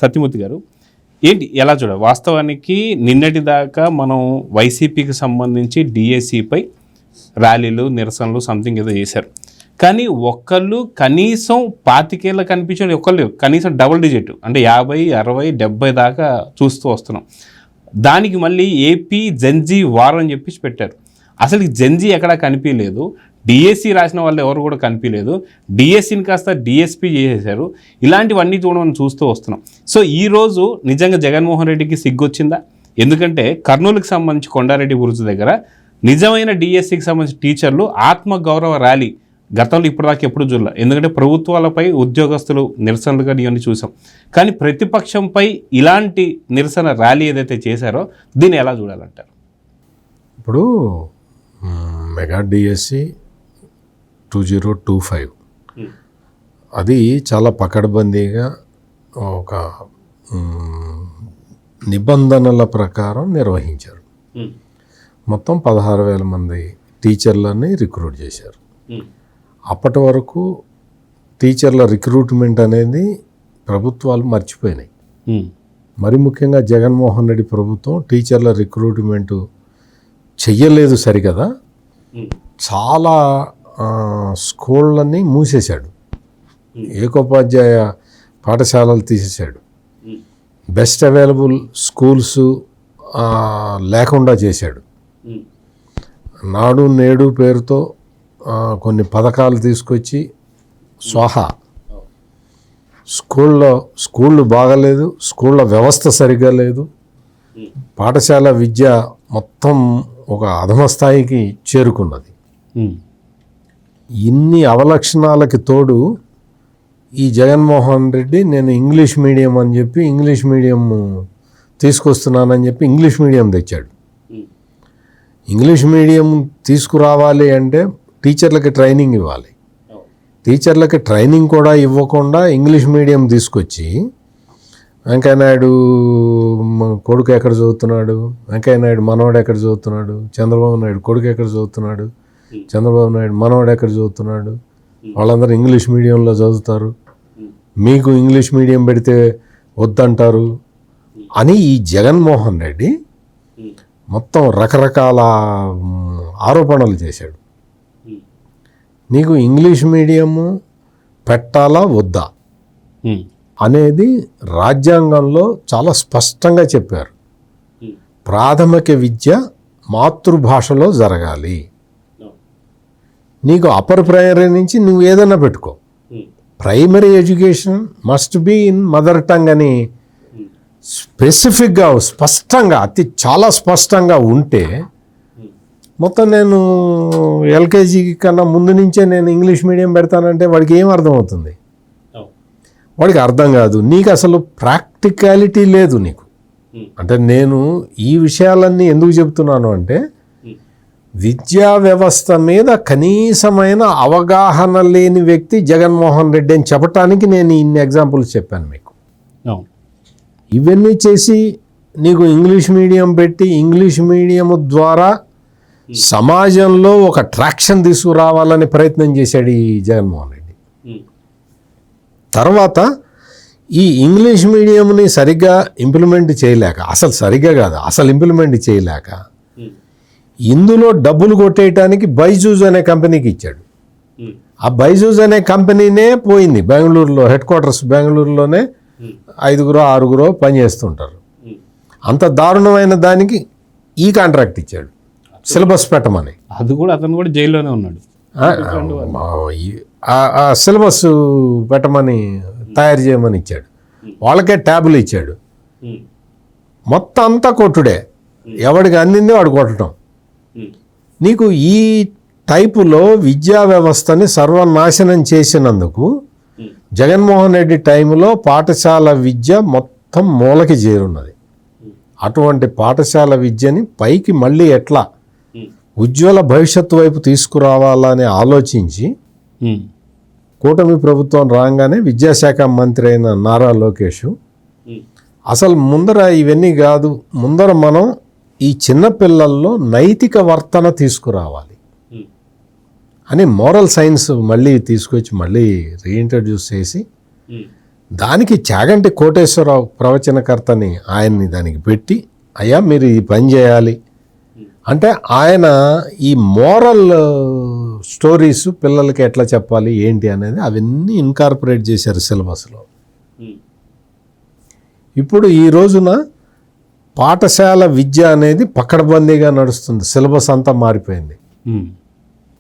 సత్యమూర్తి గారు, ఏంటి ఎలా చూడాలి? వాస్తవానికి నిన్నటి దాకా మనం వైసీపీకి సంబంధించి డిఎస్సిపై ర్యాలీలు, నిరసనలు సంథింగ్ ఏదో చేశారు. కానీ ఒక్కళ్ళు కనీసం 25 కనిపించడం ఒక్కళ్ళు కనీసం డబుల్ డిజిట్ అంటే 50, 60, 70 దాకా చూస్తూ వస్తున్నాం. దానికి మళ్ళీ ఏపీ జెన్జీ వార్ అని చెప్పేసి పెట్టారు. అసలు జెన్జీ ఎక్కడా కనిపించలేదు. డిఎస్సి రాసిన వాళ్ళు ఎవరు కూడా కనిపించలేదు. డిఎస్సిని కాస్త డిఎస్పీ చేసేశారు. ఇలాంటివన్నీ కూడా మనం చూస్తూ వస్తున్నాం. సో ఈరోజు నిజంగా జగన్మోహన్ రెడ్డికి సిగ్గొచ్చిందా? ఎందుకంటే కర్నూలుకి సంబంధించి కొండారెడ్డి బురుజు దగ్గర నిజమైన డిఎస్సికి సంబంధించిన టీచర్లు ఆత్మగౌరవ ర్యాలీ గతంలో ఇప్పటిదాకా ఎప్పుడు చూడాలి. ఎందుకంటే ప్రభుత్వాలపై ఉద్యోగస్తులు నిరసనలుగా ఇవన్నీ చూసాం. కానీ ప్రతిపక్షంపై ఇలాంటి నిరసన ర్యాలీ ఏదైతే చేశారో దీన్ని ఎలా చూడాలంటారు? ఇప్పుడు మెగా డిఎస్సి 2025 అది చాలా పకడ్బందీగా ఒక నిబంధనల ప్రకారం నిర్వహించారు. మొత్తం 16,000 మంది టీచర్లని రిక్రూట్ చేశారు. అప్పటి వరకు టీచర్ల రిక్రూట్మెంట్ అనేది ప్రభుత్వాలు మర్చిపోయినాయి. మరి ముఖ్యంగా జగన్మోహన్ రెడ్డి ప్రభుత్వం టీచర్ల రిక్రూట్మెంటు చెయ్యలేదు సరికదా. చాలా స్కూళ్ళని మూసేశాడు, ఏకోపాధ్యాయ పాఠశాలలు తీసేశాడు, బెస్ట్ అవైలబుల్ స్కూల్స్ లేకుండా చేశాడు. నాడు నేడు పేరుతో కొన్ని పథకాలు తీసుకొచ్చి స్వాహా. స్కూళ్ళు బాగలేదు, స్కూళ్ళ వ్యవస్థ సరిగ్గా లేదు, పాఠశాల విద్య మొత్తం ఒక అధమ స్థాయికి చేరుకున్నది. ఇన్ని అవలక్షణాలకి తోడు ఈ జగన్మోహన్ రెడ్డి నేను ఇంగ్లీష్ మీడియం అని చెప్పి ఇంగ్లీష్ మీడియం తీసుకొస్తున్నానని చెప్పి ఇంగ్లీష్ మీడియం తెచ్చాడు. ఇంగ్లీష్ మీడియం తీసుకురావాలి అంటే టీచర్లకి ట్రైనింగ్ ఇవ్వాలి. టీచర్లకి ట్రైనింగ్ కూడా ఇవ్వకుండా ఇంగ్లీష్ మీడియం తీసుకొచ్చి వెంకయ్యనాయుడు కొడుకు ఎక్కడ చదువుతున్నాడు, వెంకయ్యనాయుడు మనవాడు ఎక్కడ చదువుతున్నాడు, చంద్రబాబు నాయుడు కొడుకు ఎక్కడ చదువుతున్నాడు, చంద్రబాబు నాయుడు మనవాడు ఎక్కడ చదువుతున్నాడు, వాళ్ళందరూ ఇంగ్లీష్ మీడియంలో చదువుతారు, మీకు ఇంగ్లీష్ మీడియం పెడితే వద్దంటారు అని ఈ జగన్మోహన్ రెడ్డి మొత్తం రకరకాల ఆరోపణలు చేశాడు. నీకు ఇంగ్లీష్ మీడియము పెట్టాలా వద్దా అనేది రాజ్యాంగంలో చాలా స్పష్టంగా చెప్పారు. ప్రాథమిక విద్య మాతృభాషలో జరగాలి. నీకు అప్పర్ ప్రైమరీ నుంచి నువ్వు ఏదైనా పెట్టుకో, primary education must be in mother tongue అని స్పెసిఫిక్గా స్పష్టంగా చాలా స్పష్టంగా ఉంటే మొత్తం నేను ఎల్కేజీ కన్నా ముందు నుంచే నేను ఇంగ్లీష్ మీడియం పెడతానంటే వాడికి ఏం అర్థం అవుతుంది? వాడికి అర్థం కాదు. నీకు అసలు ప్రాక్టికాలిటీ లేదు నీకు. అంటే నేను ఈ విషయాలన్నీ ఎందుకు చెప్తున్నాను అంటే విద్యా వ్యవస్థ మీద కనీసమైన అవగాహన లేని వ్యక్తి జగన్మోహన్ రెడ్డి అని చెప్పడానికి నేను ఇన్ని ఎగ్జాంపుల్స్ చెప్పాను మీకు. ఇవన్నీ చేసి నీకు ఇంగ్లీష్ మీడియం పెట్టి ఇంగ్లీష్ మీడియం ద్వారా సమాజంలో ఒక ట్రాక్షన్ తీసుకురావాలని ప్రయత్నం చేశాడు ఈ జగన్మోహన్ రెడ్డి. తర్వాత ఈ ఇంగ్లీష్ మీడియంని సరిగ్గా ఇంప్లిమెంట్ చేయలేక, అసలు ఇంప్లిమెంట్ చేయలేక ఇందులో డబ్బులు కొట్టేయటానికి బైజూస్ అనే కంపెనీకి ఇచ్చాడు. ఆ బైజూస్ అనే కంపెనీనే పోయింది. బెంగళూరులో హెడ్ క్వార్టర్స్ బెంగళూరులోనే 5-6 పనిచేస్తుంటారు. అంత దారుణమైన దానికి ఈ కాంట్రాక్ట్ ఇచ్చాడు సిలబస్ పెట్టమని. అది కూడా అతను కూడా జైల్లోనే ఉన్నాడు. ఆ సిలబస్ పెట్టమని తయారు చేయమని ఇచ్చాడు. వాళ్ళకే ట్యాబులు ఇచ్చాడు. మొత్తం అంతా కొట్టుడే, ఎవడికి అందింది వాడు కొట్టడం. నీకు ఈ టైపులో విద్యా వ్యవస్థని సర్వనాశనం చేసినందుకు జగన్మోహన్ రెడ్డి టైంలో పాఠశాల విద్య మొత్తం మూలకి చేరున్నది. అటువంటి పాఠశాల విద్యని పైకి మళ్ళీ ఎట్లా ఉజ్వల భవిష్యత్తు వైపు తీసుకురావాలని ఆలోచించి కూటమి ప్రభుత్వం రాగానే విద్యాశాఖ మంత్రి అయిన నారా లోకేష్ అసలు ముందర ఇవన్నీ కాదు, ముందర మనం ఈ చిన్నపిల్లల్లో నైతిక వర్తన తీసుకురావాలి అని మోరల్ సైన్స్ మళ్ళీ తీసుకొచ్చి మళ్ళీ రీఇంట్రడ్యూస్ చేసి దానికి చాగంటి కోటేశ్వరరావు ప్రవచనకర్తని ఆయన్ని దానికి పెట్టి, అయ్యా మీరు ఈ పని చేయాలి అంటే, ఆయన ఈ మోరల్ స్టోరీస్ పిల్లలకి ఎట్లా చెప్పాలి ఏంటి అనేది అవన్నీ ఇన్కార్పొరేట్ చేశారు సిలబస్లో. ఇప్పుడు ఈ రోజున పాఠశాల విద్య అనేది పకడ్బందీగా నడుస్తుంది. సిలబస్ అంతా మారిపోయింది.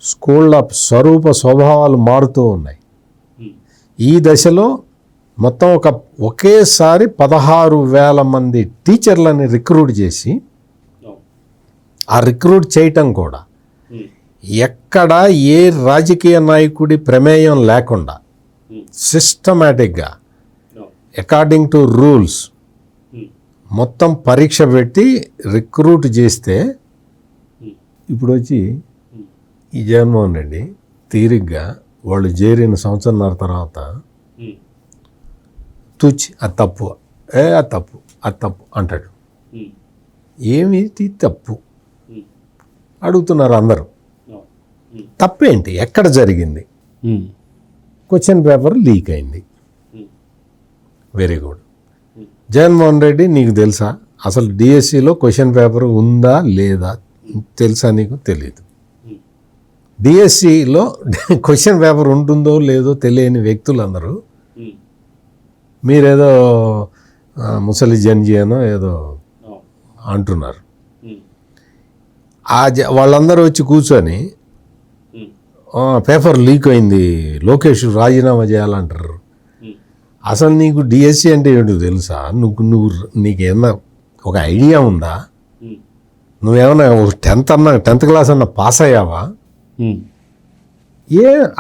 స్కూళ్ళ స్వరూప స్వభావాలు మారుతూ ఉన్నాయి. ఈ దశలో మొత్తం ఒకేసారి 16,000 మంది టీచర్లని రిక్రూట్ చేసి, ఆ రిక్రూట్ చేయటం కూడా ఎక్కడ ఏ రాజకీయ నాయకుడి ప్రమేయం లేకుండా సిస్టమేటిక్గా అకార్డింగ్ టు రూల్స్ మొత్తం పరీక్ష పెట్టి రిక్రూట్ చేస్తే, ఇప్పుడు వచ్చి ఈ జగన్మోహన్ రెడ్డి తీరిగ్గా వాళ్ళు చేరిన సంవత్సరంన్నర తర్వాత తుచ్చి అది తప్పు, అది తప్పు, అది తప్పు అంటాడు. ఏమిటి తప్పు అడుగుతున్నారు అందరూ. తప్పేంటి, ఎక్కడ జరిగింది? క్వశ్చన్ పేపర్ లీక్ అయింది. Very good. జగన్మోహన్ రెడ్డి నీకు తెలుసా అసలు డిఎస్సిలో క్వశ్చన్ పేపర్ ఉందా లేదా తెలుసా? నీకు తెలియదు. డిఎస్సిలో క్వశ్చన్ పేపర్ ఉంటుందో లేదో తెలియని వ్యక్తులందరూ మీరేదో ముసలి జన్జీనో ఏదో అంటున్నారు. వాళ్ళందరూ వచ్చి కూర్చొని పేపర్ లీక్ అయింది, లోకేష్ రాజీనామా చేయాలంటారు. అసలు నీకు డిఎస్సి అంటే ఏంటో తెలుసా? నీకేమన్నా ఒక ఐడియా ఉందా? నువ్వేమన్నా 10th క్లాస్ అన్న పాస్ అయ్యావా?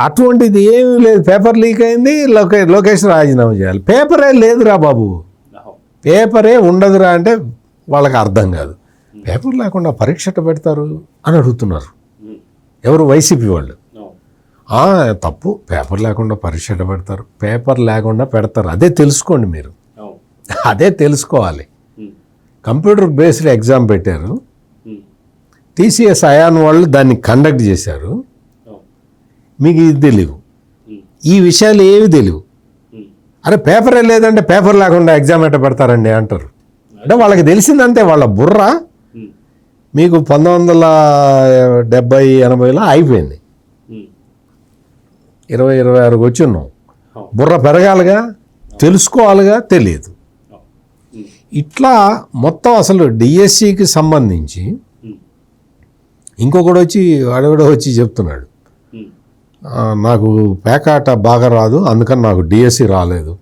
అటువంటిది ఏమీ లేదు. పేపర్ లీక్ అయింది, లోకేష్ రాజీనామా చేయాలి. పేపరే లేదురా బాబు, పేపరే ఉండదురా అంటే వాళ్ళకి అర్థం కాదు. పేపర్ లేకుండా పరీక్ష పెడతారు అని అడుగుతున్నారు. ఎవరు? వైసీపీ వాళ్ళు. తప్పు, పేపర్ లేకుండా పరీక్ష పెడతారు, పేపర్ లేకుండా పెడతారు. అదే తెలుసుకోండి మీరు, అదే తెలుసుకోవాలి. కంప్యూటర్ బేస్డ్ ఎగ్జామ్ పెట్టారు, టీసీఎస్ అయాన్ వాళ్ళు దాన్ని కండక్ట్ చేశారు. మీకు ఇది తెలియవు, ఈ విషయాలు ఏవి తెలియవు. అరే పేపరే లేదంటే పేపర్ లేకుండా ఎగ్జామ్ ఎట్ట పెడతారండి అంటారు. అంటే వాళ్ళకి తెలిసిందంతే, వాళ్ళ బుర్ర మీకు 1970-80లో అయిపోయింది. 2026 వచ్చి ఉన్నాం. బుర్ర పెరగాలిగా, తెలుసుకోవాలిగా, తెలియదు. ఇట్లా మొత్తం అసలు డిఎస్సికి సంబంధించి ఇంకొకడు వచ్చి వాడెవడో వచ్చి చెప్తున్నాడు, నాకు పేకాట బాగా రాదు అందుకని నాకు డిఎస్సి రాలేదు.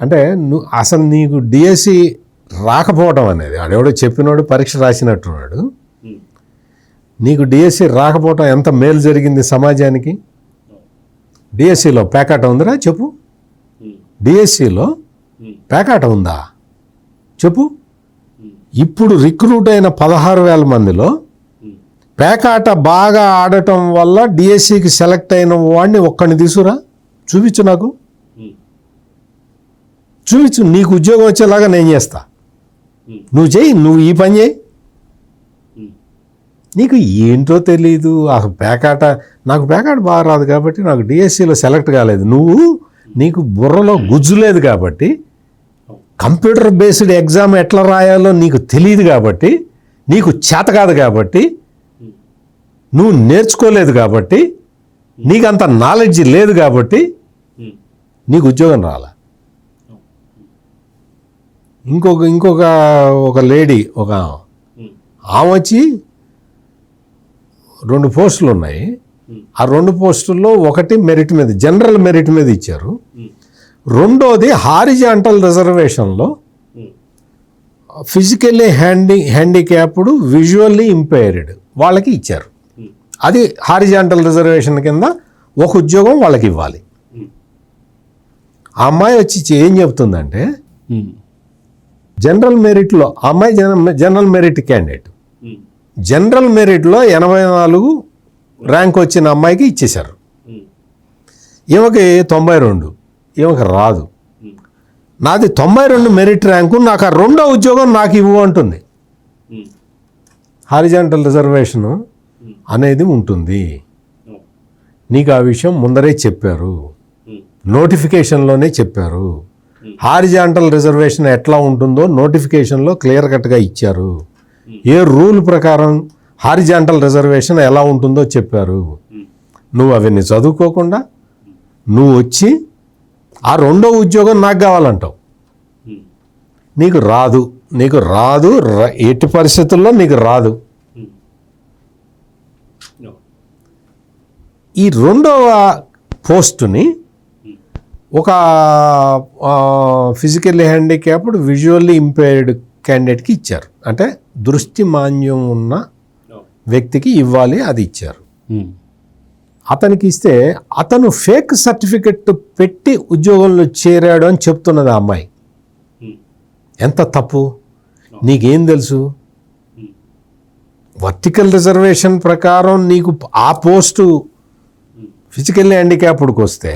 అంటే అసలు నీకు డిఎస్సి రాకపోవటం అనేది, వాడెవడో చెప్పినోడు పరీక్ష రాసినట్టున్నాడు. నీకు డిఎస్సి రాకపోవటం ఎంత మేలు జరిగింది సమాజానికి? డిఎస్సిలో పేకాట ఉందిరా చెప్పు, డిఎస్సిలో పేకాట ఉందా చెప్పు. ఇప్పుడు రిక్రూట్ అయిన 16,000 మందిలో పేకాట బాగా ఆడటం వల్ల డిఎస్సికి సెలెక్ట్ అయిన వాడిని ఒక్కడిని తీసుకురా, చూపించు, నాకు చూపించు. నీకు ఉద్యోగం వచ్చేలాగా నేను చేస్తా, నువ్వు చెయ్యి, నువ్వు ఈ పని చేయి. నీకు ఏంటో తెలీదు. నాకు పేకాట బాగా రాదు కాబట్టి నాకు డిఎస్సిలో సెలెక్ట్ కాలేదు. నీకు బుర్రలో గుజ్జు లేదు కాబట్టి, కంప్యూటర్ బేస్డ్ ఎగ్జామ్ ఎట్లా రాయాలో నీకు తెలియదు కాబట్టి, నీకు చేత కాదు కాబట్టి, నువ్వు నేర్చుకోలేదు కాబట్టి, నీకు అంత నాలెడ్జ్ లేదు కాబట్టి నీకు ఉద్యోగం రాలా. ఇంకొక లేడీ, ఆమె వచ్చి 2 పోస్టులు ఉన్నాయి. ఆ 2 పోస్టుల్లో ఒకటి మెరిట్ మీద, జనరల్ మెరిట్ మీద ఇచ్చారు. రెండోది హారిజాంటల్ రిజర్వేషన్లో ఫిజికల్లీ హ్యాండిక్యాప్డ్, విజువల్లీ ఇంపైర్డ్ వాళ్ళకి ఇచ్చారు. అది హారిజాంటల్ రిజర్వేషన్ కింద ఒక ఉద్యోగం వాళ్ళకి ఇవ్వాలి. ఆ అమ్మాయి వచ్చి ఏం చెప్తుందంటే, జనరల్ మెరిట్లో అమ్మాయి జనరల్ మెరిట్ క్యాండిడేట్, జనరల్ మెరిట్లో 84 ర్యాంక్ వచ్చిన అమ్మాయికి ఇచ్చేశారు. ఈమెకి 92, ఈమెకి రాదు. నాది 92 మెరిట్ ర్యాంకు, నాకు ఆ 2వ ఉద్యోగం నాకు ఇవ్వు అంటుంది. హారిజాంటల్ రిజర్వేషను అనేది ఉంటుంది. నీకు ఆ విషయం ముందరే చెప్పారు. నోటిఫికేషన్లోనే చెప్పారు. హారిజాంటల్ రిజర్వేషన్ ఎట్లా ఉంటుందో నోటిఫికేషన్లో క్లియర్ కట్గా ఇచ్చారు. ఏ రూల్ ప్రకారం హారిజాంటల్ రిజర్వేషన్ ఎలా ఉంటుందో చెప్పారు. నువ్వు అవన్నీ చదువుకోకుండా నువ్వు వచ్చి ఆ రెండో ఉద్యోగం నాకు కావాలంటావు. నీకు రాదు, ఎట్టి పరిస్థితుల్లో నీకు రాదు. ఈ రెండవ పోస్టుని ఒక ఫిజికల్లీ హ్యాండిక్యాప్డ్ విజువల్లీ ఇంపైర్డ్ క్యాండిడేట్కి ఇచ్చారు. అంటే దృష్టి మాంద్యం ఉన్న వ్యక్తికి ఇవ్వాలి, అది ఇచ్చారు. అతనికి ఇస్తే అతను ఫేక్ సర్టిఫికెట్ పెట్టి ఉద్యోగంలో చేరాడు అని చెప్తున్నది ఆ అమ్మాయి. ఎంత తప్పు! నీకేం తెలుసు? వర్టికల్ రిజర్వేషన్ ప్రకారం నీకు ఆ పోస్టు ఫిజికల్లీ హ్యాండిక్యాప్డ్కి వస్తే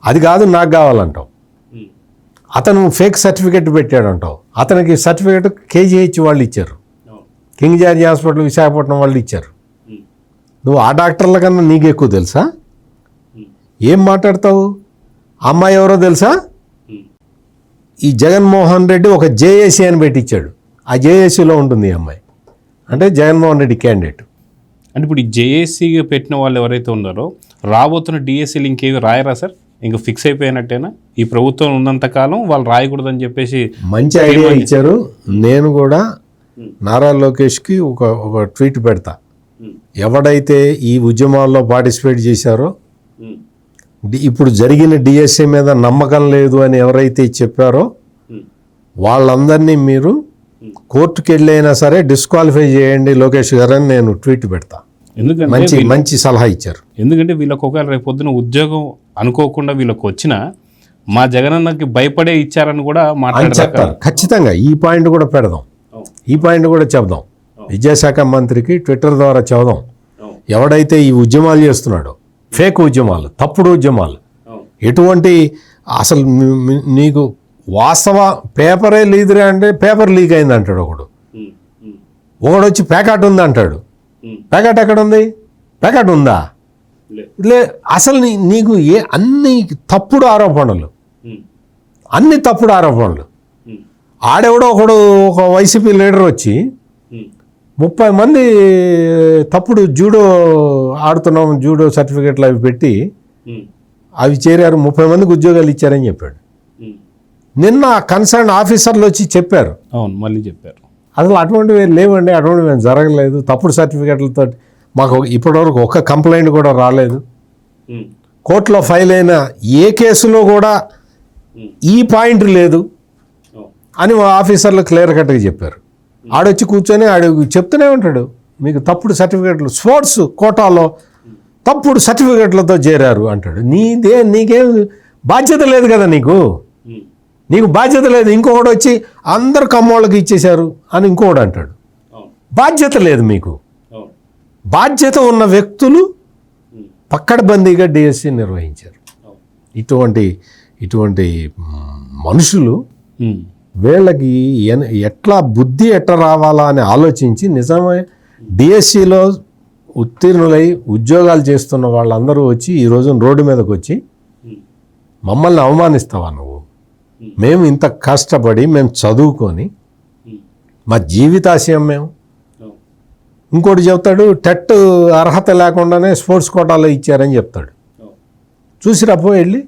అది కాదు నాకు కావాలంటావు. అతను ఫేక్ సర్టిఫికెట్ పెట్టాడంటావు. అతనికి సర్టిఫికెట్ కేజీహెచ్ వాళ్ళు ఇచ్చారు, కింగ్ జార్జ్ హాస్పిటల్ విశాఖపట్నం వాళ్ళు ఇచ్చారు. నువ్వు ఆ డాక్టర్ల కన్నా నీకు ఎక్కువ తెలుసా? ఏం మాట్లాడతావు? అమ్మాయి ఎవరో తెలుసా? ఈ జగన్మోహన్ రెడ్డి ఒక జేఏసీ అని పెట్టించాడు. ఆ జేఏసీలో ఉంటుంది ఈ అమ్మాయి. అంటే జగన్మోహన్ రెడ్డి క్యాండిడేట్. అంటే ఇప్పుడు ఈ జేఏసీగా పెట్టిన వాళ్ళు ఎవరైతే ఉన్నారో రాబోతున్న డిఎస్సీలు ఇంకేవి రాయరా సార్? ఇంకా ఫిక్స్ అయిపోయినట్టేనా? ఈ ప్రభుత్వం ఉన్నంతకాలం వాళ్ళు రాయకూడదని చెప్పేసి మంచి ఐడియా ఇచ్చారు. నేను కూడా నారా లోకేష్కి ఒక ట్వీట్ పెడతా. ఎవడైతే ఈ ఉద్యమాల్లో పార్టిసిపేట్ చేశారో, ఇప్పుడు జరిగిన డిఎస్సీ మీద నమ్మకం లేదు అని ఎవరైతే చెప్పారో వాళ్ళందరినీ మీరు కోర్టుకి వెళ్ళైనా సరే డిస్క్వాలిఫై చేయండి లోకేష్ గారు అని నేను ట్వీట్ పెడతా. ఎందుకంటే మంచి సలహా ఇచ్చారు. ఎందుకంటే వీళ్ళకి ఒకవేళ రేపు పొద్దున ఉద్యోగం అనుకోకుండా వీళ్ళకి వచ్చినా మా జగనన్నకి భయపడే ఇచ్చారని కూడా చెప్తారు. ఖచ్చితంగా ఈ పాయింట్ కూడా పెడదాం, ఈ పాయింట్ కూడా చెప్దాం. విద్యాశాఖ మంత్రికి ట్విట్టర్ ద్వారా చెబుదాం. ఎవడైతే ఈ ఉద్యమాలు చేస్తున్నాడో, ఫేక్ ఉద్యమాలు, తప్పుడు ఉద్యమాలు, ఎటువంటి అసలు నీకు వాస్తవ పేపరే లీదురే అంటే పేపర్ లీక్ అయింది అంటాడు ఒకడు. వచ్చి ప్యాకెట్ ఉంది అంటాడు. ప్యాకెట్ ఎక్కడ ఉంది? ప్యాకెట్ ఉందా? అసలు నీకు అన్ని తప్పుడు ఆరోపణలు, అన్ని తప్పుడు ఆరోపణలు. ఆడెవడో ఒకడు ఒక వైసీపీ లీడర్ వచ్చి 30 మంది తప్పుడు జూడో ఆడుతున్నాం, జూడో సర్టిఫికెట్లు అవి పెట్టి అవి చేరారు, 30 మందికి ఉద్యోగాలు ఇచ్చారని చెప్పాడు. నిన్న కన్సర్న్ ఆఫీసర్లు వచ్చి చెప్పారు. అవును, మళ్ళీ చెప్పారు. అసలు అటువంటివి లేవండి, అటువంటివి జరగలేదు. తప్పుడు సర్టిఫికెట్లతో మాకు ఇప్పటివరకు ఒక్క కంప్లైంట్ కూడా రాలేదు. కోర్టులో ఫైల్ అయిన ఏ కేసులో కూడా ఈ పాయింట్ లేదు అని ఆఫీసర్లు క్లియర్ కట్గా చెప్పారు. ఆడొచ్చి కూర్చొని చెప్తూనే ఉంటాడు, మీకు తప్పుడు సర్టిఫికెట్లు, స్పోర్ట్స్ కోటాలో తప్పుడు సర్టిఫికెట్లతో చేరారు అంటాడు. నీకేం బాధ్యత లేదు కదా, నీకు బాధ్యత లేదు. ఇంకొకటి వచ్చి అందరు కమ్మోళ్ళకి ఇచ్చేశారు అని ఇంకొకటి అంటాడు. బాధ్యత లేదు మీకు. బాధ్యత ఉన్న వ్యక్తులు పక్కడబందీగా డిఎస్సి నిర్వహించారు. ఇటువంటి మనుషులు వీళ్ళకి ఎట్లా బుద్ధి ఎట్లా రావాలా అని ఆలోచించి నిజమే డిఎస్సిలో ఉత్తీర్ణులై ఉద్యోగాలు చేస్తున్న వాళ్ళందరూ వచ్చి ఈరోజు రోడ్డు మీదకి వచ్చి మమ్మల్ని అవమానిస్తావా నువ్వు? మేము ఇంత కష్టపడి మేము చదువుకొని మా జీవితాశయం మేము. ఇంకోటి చెప్తాడు, టెట్ అర్హత లేకుండానే స్పోర్ట్స్ కోటాలో ఇచ్చారని చెప్తాడు. చూసిరాపో వెళ్ళి.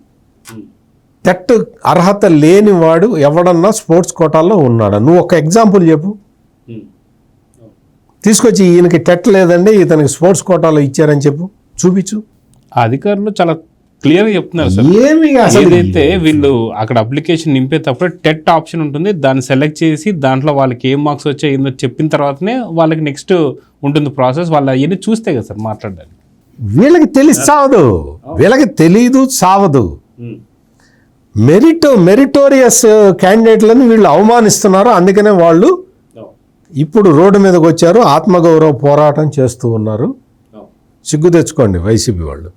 టెట్ అర్హత లేని వాడు ఎవడన్నా స్పోర్ట్స్ కోటాల్లో ఉన్నాడా? నువ్వు ఒక ఎగ్జాంపుల్ చెప్పు. తీసుకొచ్చి ఈయనకి టెట్ లేదండి, ఇతనికి స్పోర్ట్స్ కోటాలో ఇచ్చారని చెప్పు, చూపించు. ఆ అధికారులు చాలా క్లియర్గా చెప్తున్నారు సార్. ఏదైతే వీళ్ళు అక్కడ అప్లికేషన్ నింపేటప్పుడు టెట్ ఆప్షన్ ఉంటుంది, దాన్ని సెలెక్ట్ చేసి దాంట్లో వాళ్ళకి ఏం మార్క్స్ వచ్చాయో చెప్పిన తర్వాతనే వాళ్ళకి నెక్స్ట్ ఉంటుంది ప్రాసెస్. వాళ్ళు అవన్నీ చూస్తే కదా సార్ మాట్లాడడానికి. వీళ్ళకి తెలిసి సావదు, వీళ్ళకి తెలీదు, సావదు. మెరిటోరియస్ క్యాండిడేట్లను వీళ్ళు అవమానిస్తున్నారు. అందుకనే వాళ్ళు ఇప్పుడు రోడ్డు మీదకి వచ్చారు, ఆత్మగౌరవ పోరాటం చేస్తూ ఉన్నారు. సిగ్గు తెచ్చుకోండి వైసీపీ వాళ్ళు.